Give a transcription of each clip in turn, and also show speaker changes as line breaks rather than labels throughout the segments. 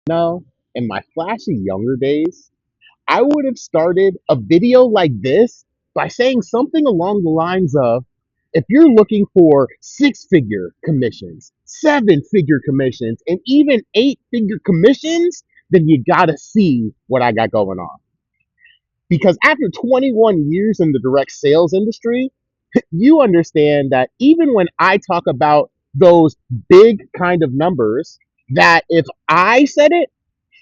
No, in my flashy younger days, I would have started a video like this by saying something along the lines of, if you're looking for six-figure commissions, seven-figure commissions, and even eight-figure commissions, then you gotta see what I got going on. Because after 21 years in the direct sales industry, you understand that even when I talk about those big kind of numbers, that if I said it,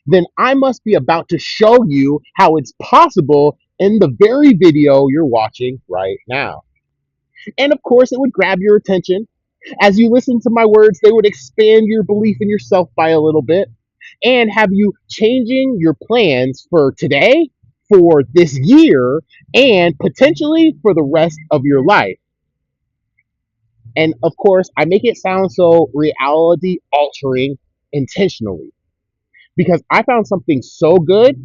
then I must be about to show you how it's possible in the very video you're watching right now. And of course, it would grab your attention. As you listen to my words, they would expand your belief in yourself by a little bit and have you changing your plans for today, for this year, and potentially for the rest of your life. And of course, I make it sound so reality altering intentionally because I found something so good,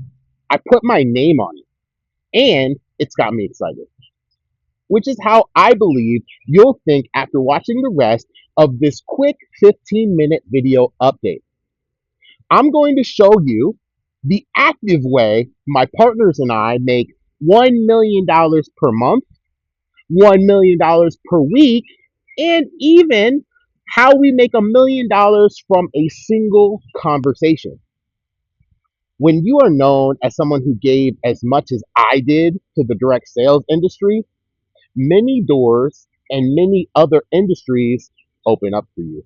I put my name on it and it's got me excited, which is how I believe you'll think after watching the rest of this quick 15-minute video update. I'm going to show you the active way my partners and I make $1 million per month, $1 million per week, and even how we make $1 million from a single conversation. When you are known as someone who gave as much as I did to the direct sales industry, many doors and many other industries open up for you.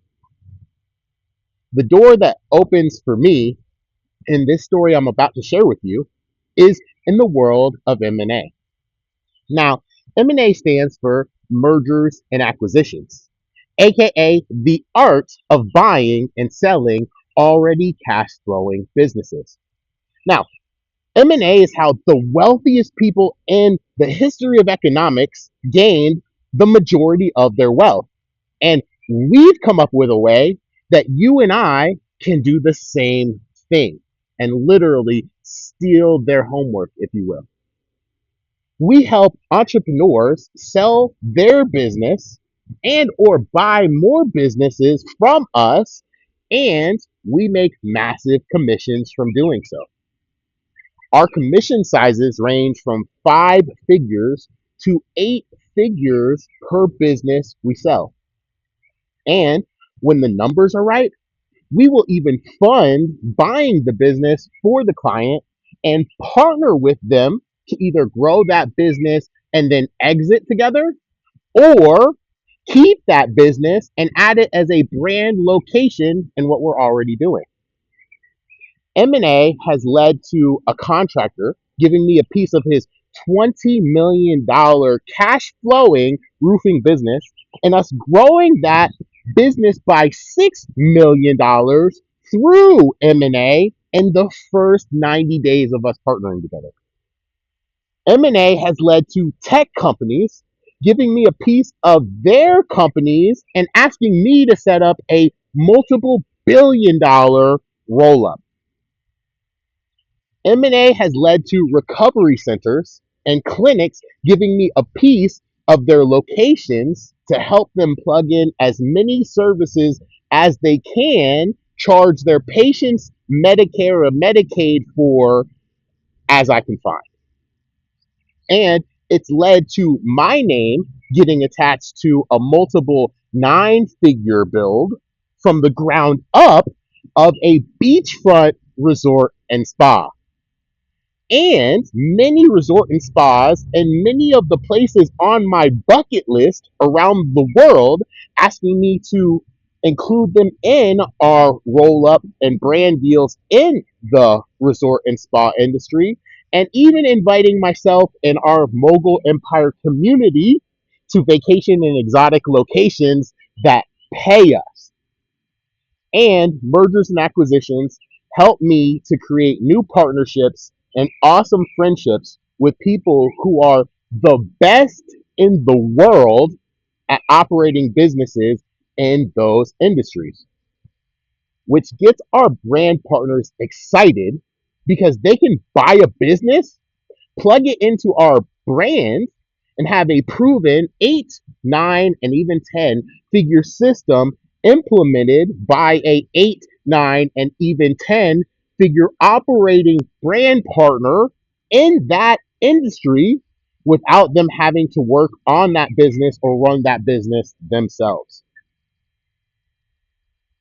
The door that opens for me in this story I'm about to share with you is in the world of M&A. Now, M&A stands for mergers and acquisitions, aka the art of buying and selling already cash flowing businesses. Now, M&A is how the wealthiest people in the history of economics gained the majority of their wealth. And we've come up with a way that you and I can do the same thing and literally steal their homework, if you will. We help entrepreneurs sell their business and or buy more businesses from us, and we make massive commissions from doing so. Our commission sizes range from five figures to eight figures per business we sell. And when the numbers are right, we will even fund buying the business for the client and partner with them to either grow that business and then exit together or keep that business and add it as a brand location in what we're already doing. M&A has led to a contractor giving me a piece of his $20 million cash flowing roofing business and us growing that business by $6 million through M&A in the first 90 days of us partnering together. M&A has led to tech companies giving me a piece of their companies and asking me to set up a multiple billion-dollar roll up. M&A has led to recovery centers and clinics giving me a piece of their locations to help them plug in as many services as they can charge their patients Medicare or Medicaid for as I can find. And it's led to my name getting attached to a multiple nine-figure build from the ground up of a beachfront resort and spa. And many resort and spas and many of the places on my bucket list around the world asking me to include them in our roll up and brand deals in the resort and spa industry, and even inviting myself and our Mogul Empire community to vacation in exotic locations that pay us. And mergers and acquisitions help me to create new partnerships and awesome friendships with people who are the best in the world at operating businesses in those industries, which gets our brand partners excited because they can buy a business, plug it into our brand, and have a proven eight, nine, and even 10 figure system implemented by a eight, nine, and even 10 figure operating brand partner in that industry without them having to work on that business or run that business themselves.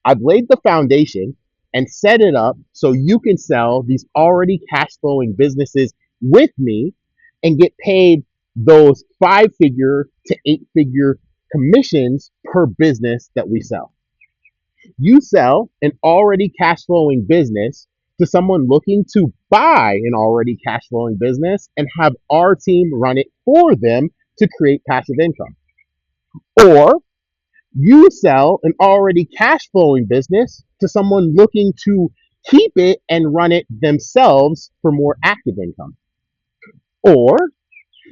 I've laid the foundation and set it up so you can sell these already cash flowing businesses with me and get paid those 5 figure to 8 figure commissions per business that we sell. You sell an already cash flowing business to someone looking to buy an already cash flowing business and have our team run it for them to create passive income. Or you sell an already cash flowing business to someone looking to keep it and run it themselves for more active income. Or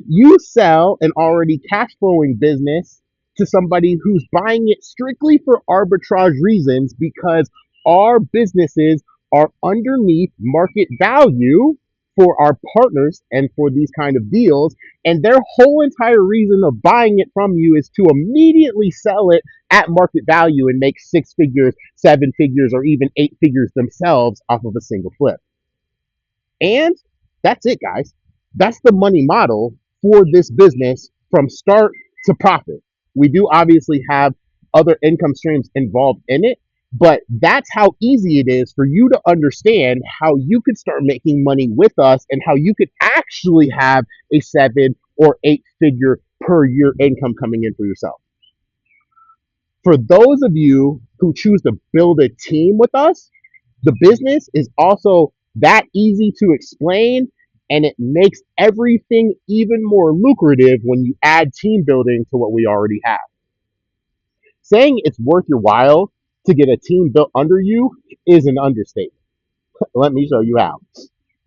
you sell an already cash flowing business to somebody who's buying it strictly for arbitrage reasons because our businesses are underneath market value for our partners and for these kind of deals. And their whole entire reason of buying it from you is to immediately sell it at market value and make 6 figures, 7 figures, or even 8 figures themselves off of a single flip. And that's it, guys. That's the money model for this business from start to profit. We do obviously have other income streams involved in it, but that's how easy it is for you to understand how you could start making money with us and how you could actually have a 7 or 8 figure per year income coming in for yourself. For those of you who choose to build a team with us, the business is also that easy to explain, and it makes everything even more lucrative when you add team building to what we already have. Saying it's worth your while to get a team built under you is an understatement. Let me show you how.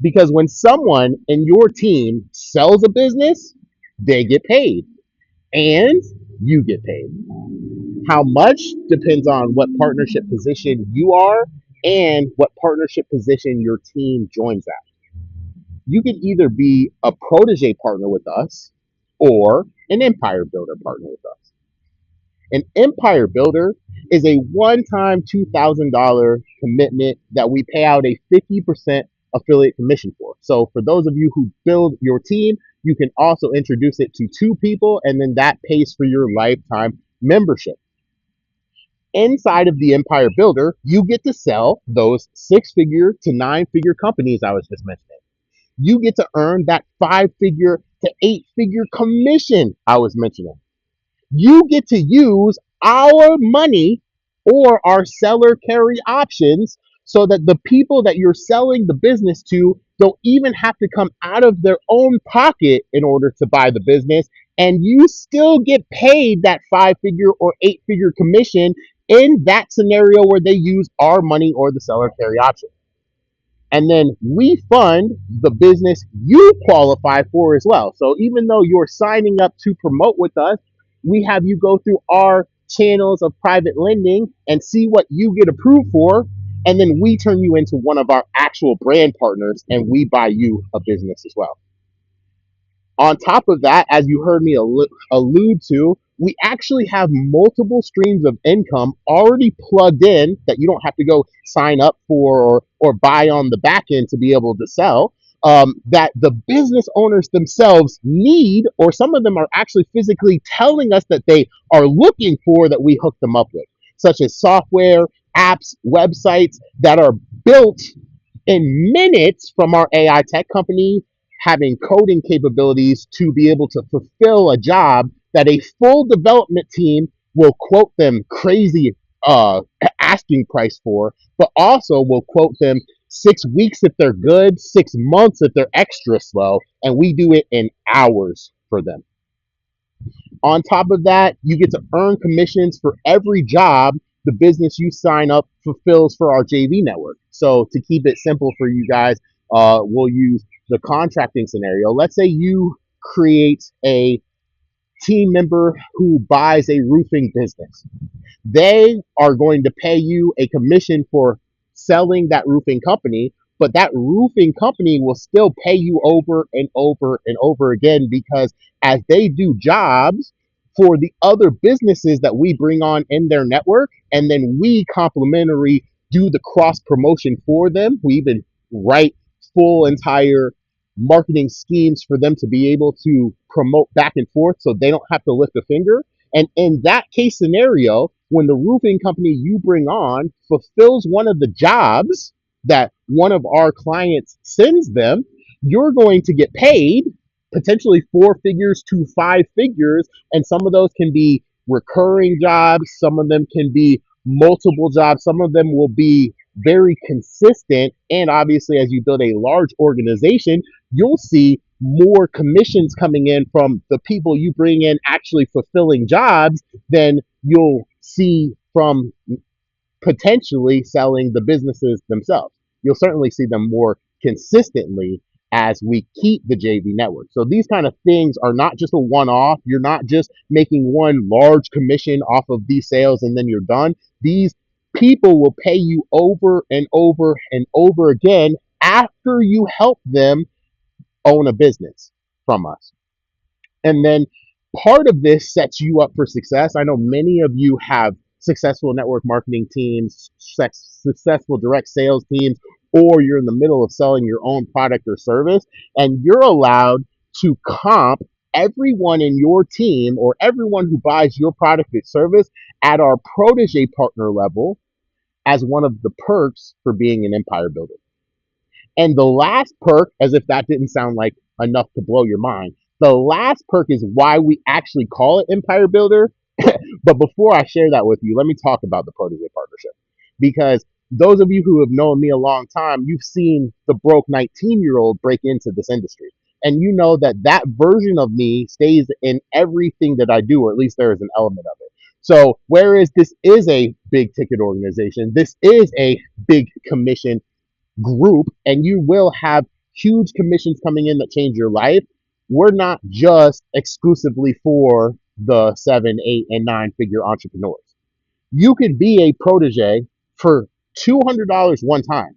Because when someone in your team sells a business, they get paid and you get paid. How much depends on what partnership position you are and what partnership position your team joins at. You can either be a protege partner with us or an empire builder partner with us. An empire builder is a one-time $2,000 commitment that we pay out a 50% affiliate commission for. So for those of you who build your team, you can also introduce it to 2 people, and then that pays for your lifetime membership. Inside of the Empire Builder, you get to sell those 6 figure to 9 figure companies I was just mentioning. You get to earn that 5 figure to 8 figure commission I was mentioning. You get to use our money or our seller carry options so that the people that you're selling the business to don't even have to come out of their own pocket in order to buy the business. And you still get paid that 5 figure or 8 figure commission in that scenario where they use our money or the seller carry option. And then we fund the business you qualify for as well. So even though you're signing up to promote with us, we have you go through our channels of private lending and see what you get approved for. And then we turn you into one of our actual brand partners and we buy you a business as well. On top of that, as you heard me allude to, we actually have multiple streams of income already plugged in that you don't have to go sign up for or buy on the back end to be able to sell. That the business owners themselves need, or some of them are actually physically telling us that they are looking for, that we hook them up with, such as software, apps, websites that are built in minutes from our AI tech company, having coding capabilities to be able to fulfill a job that a full development team will quote them crazy asking price for, but also will quote them 6 weeks if they're good, 6 months if they're extra slow, and we do it in hours for them. On top of that, you get to earn commissions for every job the business you sign up fulfills for our JV network. So to keep it simple for you guys, we'll use the contracting scenario. Let's say you create a team member who buys a roofing business. They are going to pay you a commission for selling that roofing company, but that roofing company will still pay you over and over and over again because as they do jobs for the other businesses that we bring on in their network, and then we complimentary do the cross promotion for them. We even write full entire marketing schemes for them to be able to promote back and forth so they don't have to lift a finger. And in that case scenario, when the roofing company you bring on fulfills one of the jobs that one of our clients sends them, you're going to get paid potentially four figures to five figures. And some of those can be recurring jobs, some of them can be multiple jobs, some of them will be very consistent. And obviously, as you build a large organization, you'll see more commissions coming in from the people you bring in actually fulfilling jobs than you'll see from potentially selling the businesses themselves. You'll certainly see them more consistently as we keep the JV network. So these kind of things are not just a one off. You're not just making one large commission off of these sales and then you're done. These people will pay you over and over and over again after you help them own a business from us. And then part of this sets you up for success. I know many of you have successful network marketing teams, successful direct sales teams, or you're in the middle of selling your own product or service, and you're allowed to comp everyone in your team or everyone who buys your product or service at our protege partner level as one of the perks for being an empire builder. And the last perk, as if that didn't sound like enough to blow your mind, the last perk is why we actually call it Empire Builder. But before I share that with you, let me talk about the protege partnership. Because those of you who have known me a long time, you've seen the broke 19-year-old break into this industry. And you know that that version of me stays in everything that I do, or at least there is an element of it. So, whereas this is a big ticket organization, this is a big commission group and you will have huge commissions coming in that change your life. We're not just exclusively for the 7, 8, and 9 figure entrepreneurs. You could be a protege for $200 one time.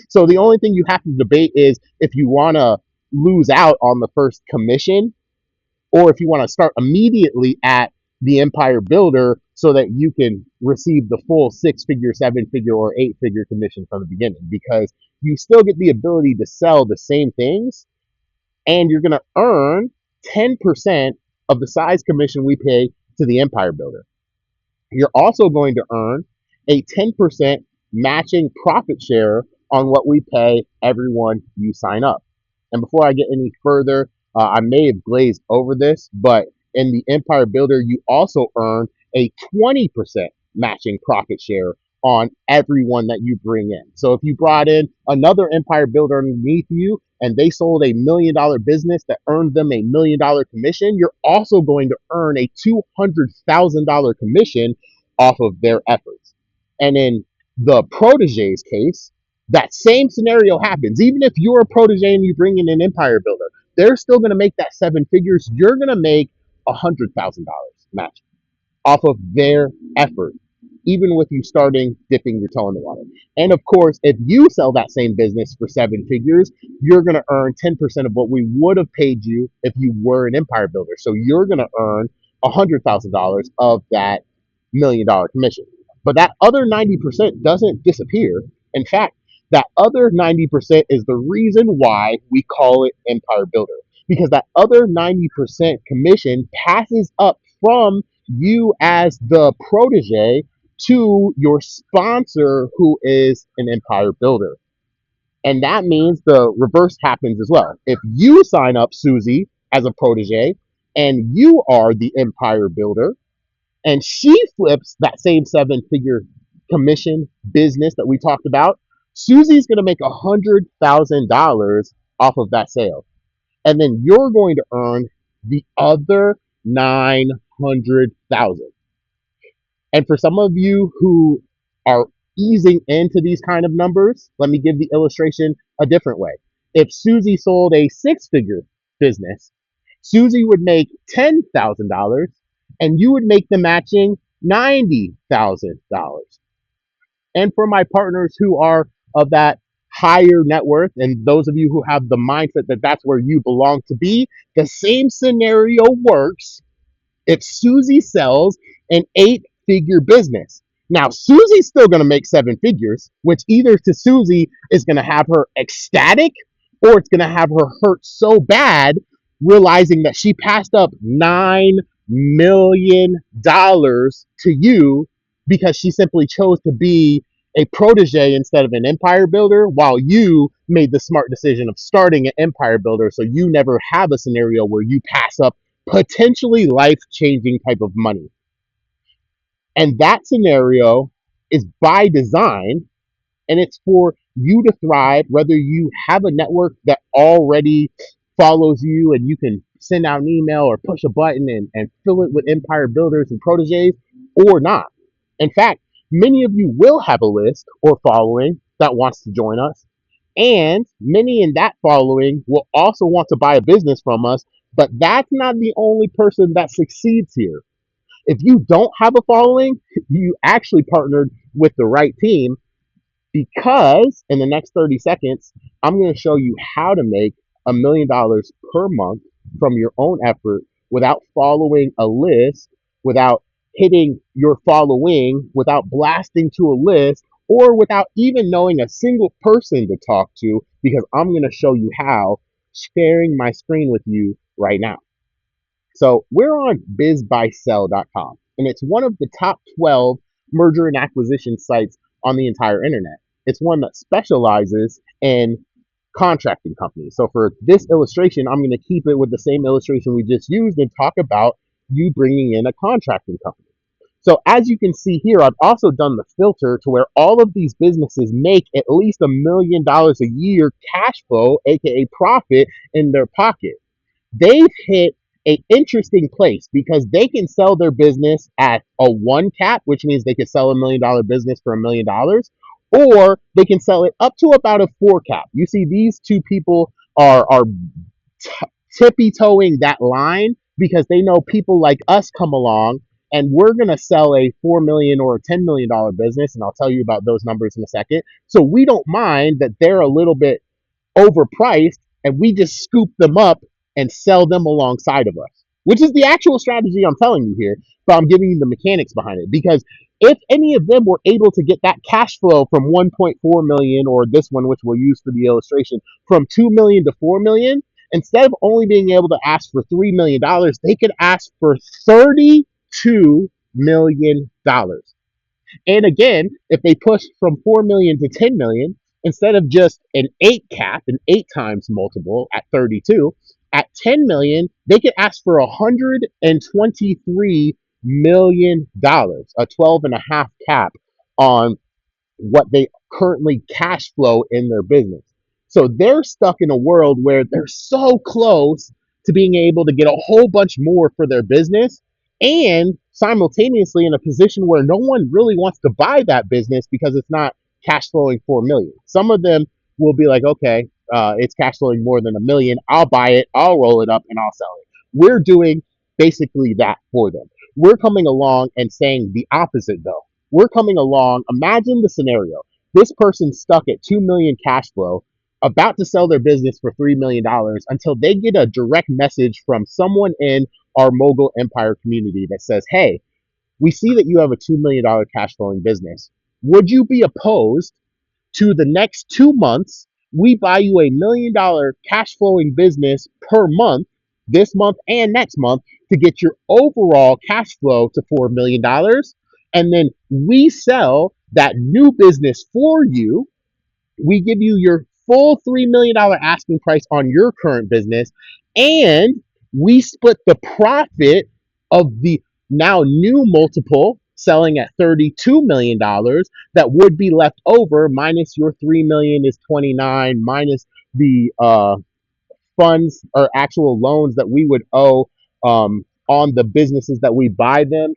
So the only thing you have to debate is if you want to lose out on the first commission or if you want to start immediately at the Empire Builder so that you can receive the full 6 figure, 7 figure, or 8 figure commission from the beginning, because you still get the ability to sell the same things and you're going to earn 10% of the size commission we pay to the Empire Builder. You're also going to earn a 10% matching profit share on what we pay everyone you sign up. And before I get any further, I may have glazed over this, but in the Empire Builder, you also earn a 20% matching profit share on everyone that you bring in. So if you brought in another Empire Builder underneath you and they sold $1 million business that earned them $1 million commission, you're also going to earn a $200,000 commission off of their efforts. And in the protege's case, that same scenario happens. Even if you're a protege and you bring in an Empire Builder, they're still going to make that 7 figures. You're going to make $100,000 match off of their effort, even with you starting dipping your toe in the water. And of course, if you sell that same business for 7 figures, you're going to earn 10% of what we would have paid you if you were an Empire Builder. So you're going to earn $100,000 of that $1 million commission. But that other 90% doesn't disappear. In fact, that other 90% is the reason why we call it Empire Builder, because that other 90% commission passes up from you as the protege to your sponsor who is an Empire Builder. And that means the reverse happens as well. If you sign up Susie as a protege and you are the Empire Builder and she flips that same 7 figure commission business that we talked about, Susie's going to make $100,000 off of that sale. And then you're going to earn the other 900,000. And for some of you who are easing into these kind of numbers, let me give the illustration a different way. If Susie sold a 6 figure business, Susie would make $10,000 and you would make the matching $90,000. And for my partners who are of that higher net worth and those of you who have the mindset that that's where you belong to be, the same scenario works if Susie sells an 8 figure business. Now, Susie's still going to make seven figures, which either to Susie is going to have her ecstatic or it's going to have her hurt so bad, realizing that she passed up $9 million to you because she simply chose to be a protege instead of an empire builder, while you made the smart decision of starting an empire builder. So you never have a scenario where you pass up potentially life changing type of money. And that scenario is by design, and it's for you to thrive, whether you have a network that already follows you and you can send out an email or push a button and fill it with empire builders and proteges or not. In fact, many of you will have a list or following that wants to join us. And many in that following will also want to buy a business from us. But that's not the only person that succeeds here. If you don't have a following, you actually partnered with the right team, because in the next 30 seconds, I'm going to show you how to make $1 million per month from your own effort without following a list, without hitting your following, without blasting to a list, or without even knowing a single person to talk to, because I'm going to show you how, sharing my screen with you right now. So we're on bizbuysell.com, and it's one of the top 12 merger and acquisition sites on the entire internet. It's one that specializes in contracting companies. So for this illustration, I'm going to keep it with the same illustration we just used and talk about you bringing in a contracting company. So as you can see here, I've also done the filter to where all of these businesses make at least $1 million a year cash flow, aka profit, in their pocket. They've hit an interesting place because they can sell their business at a one cap, which means they could sell $1 million business for $1 million, or they can sell it up to about a four cap. You see, these two people are tippy toeing that line because they know people like us come along and we're going to sell a 4 million or a $10 million business. And I'll tell you about those numbers in a second. So we don't mind that they're a little bit overpriced and we just scoop them up and sell them alongside of us, which is the actual strategy I'm telling you here, but I'm giving you the mechanics behind it. Because if any of them were able to get that cash flow from 1.4 million, or this one, which we'll use for the illustration, from 2 million to 4 million, instead of only being able to ask for $3 million, they could ask for $32 million. And again, if they push from 4 million to 10 million, instead of just an 8 cap, an 8 times multiple at 32, at 10 million, they could ask for $123 million, a 12 and a half cap on what they currently cash flow in their business. So they're stuck in a world where they're so close to being able to get a whole bunch more for their business, and simultaneously in a position where no one really wants to buy that business because it's not cash flowing 4 million. Some of them will be like, okay, it's cash flowing more than a million. I'll buy it, I'll roll it up, and I'll sell it. We're doing basically that for them. We're coming along and saying the opposite though. We're coming along. Imagine the scenario. This person's stuck at 2 million cash flow, about to sell their business for $3 million, until they get a direct message from someone in our Mogul Empire community that says, hey, we see that you have a $2 million cash flowing business. Would you be opposed to the next 2 months? We buy you $1 million cash flowing business per month, this month and next month, to get your overall cash flow to $4 million. And then we sell that new business for you. We give you your full $3 million asking price on your current business, and we split the profit of the now new multiple selling at $32 million that would be left over, minus your 3 million is 29, minus the funds or actual loans that we would owe on the businesses that we buy them,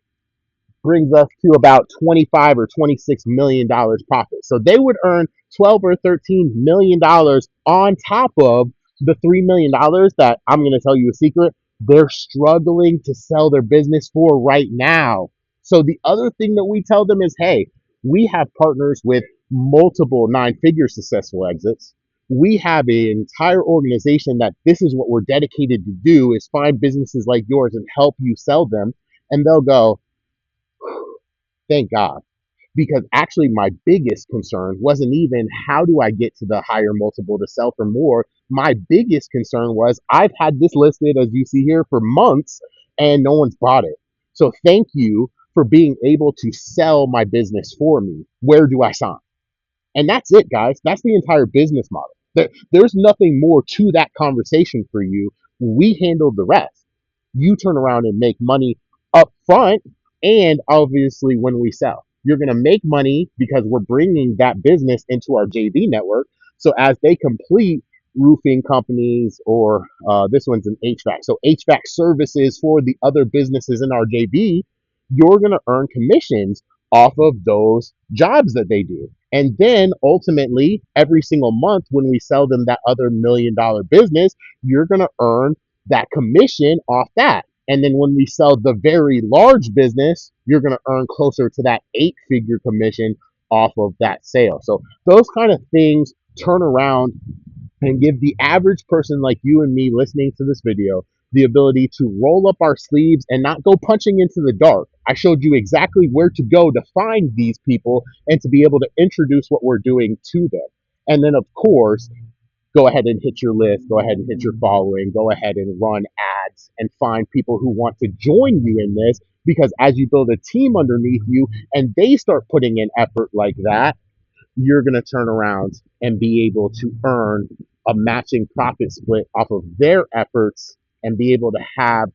brings us to about 25 or 26 million dollars profit. So they would earn 12 or 13 million dollars on top of the $3 million that, I'm going to tell you a secret, they're struggling to sell their business for right now. So the other thing that we tell them is, hey, we have partners with multiple nine-figure successful exits. We have an entire organization that this is what we're dedicated to do, is find businesses like yours and help you sell them. And they'll go, thank God. because actually my biggest concern wasn't even how do I get to the higher multiple to sell for more. My biggest concern was I've had this listed, as you see here, for months and no one's bought it. So thank you for being able to sell my business for me. Where do I sign? And that's it, guys. That's the entire business model. There's nothing more to that conversation for you. We handled the rest. You turn around and make money up front, and obviously when we sell. You're going to make money because we're bringing that business into our JV network. So as they complete roofing companies, or this one's an HVAC. So HVAC services for the other businesses in our JV, you're going to earn commissions off of those jobs that they do. And then ultimately, every single month when we sell them that other $1 million business, you're going to earn that commission off that. And then when we sell the very large business, you're going to earn closer to that 8-figure commission off of that sale. So those kind of things turn around and give the average person like you and me listening to this video the ability to roll up our sleeves and not go punching into the dark. I showed you exactly where to go to find these people and to be able to introduce what we're doing to them. And then, of course, go ahead and hit your list, go ahead and hit your following, go ahead and run ads and find people who want to join you in this. Because as you build a team underneath you and they start putting in effort like that, you're going to turn around and be able to earn a matching profit split off of their efforts and be able to have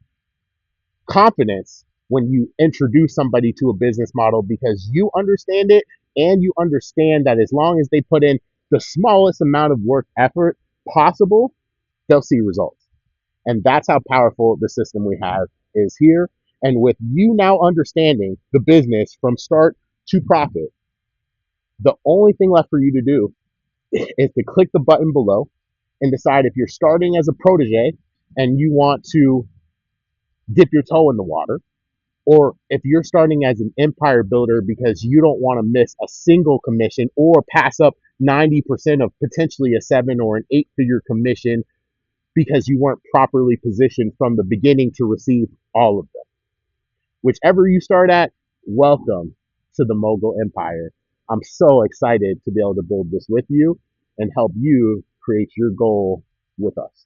confidence when you introduce somebody to a business model because you understand it and you understand that as long as they put in the smallest amount of work effort possible, they'll see results. And that's how powerful the system we have is here. And with you now understanding the business from start to profit, the only thing left for you to do is to click the button below and decide if you're starting as a protege and you want to dip your toe in the water, or if you're starting as an empire builder because you don't want to miss a single commission or pass up 90% of potentially a 7 or an 8-figure commission because you weren't properly positioned from the beginning to receive all of them. Whichever you start at, welcome to the Mogul Empire. I'm so excited to be able to build this with you and help you create your goal with us.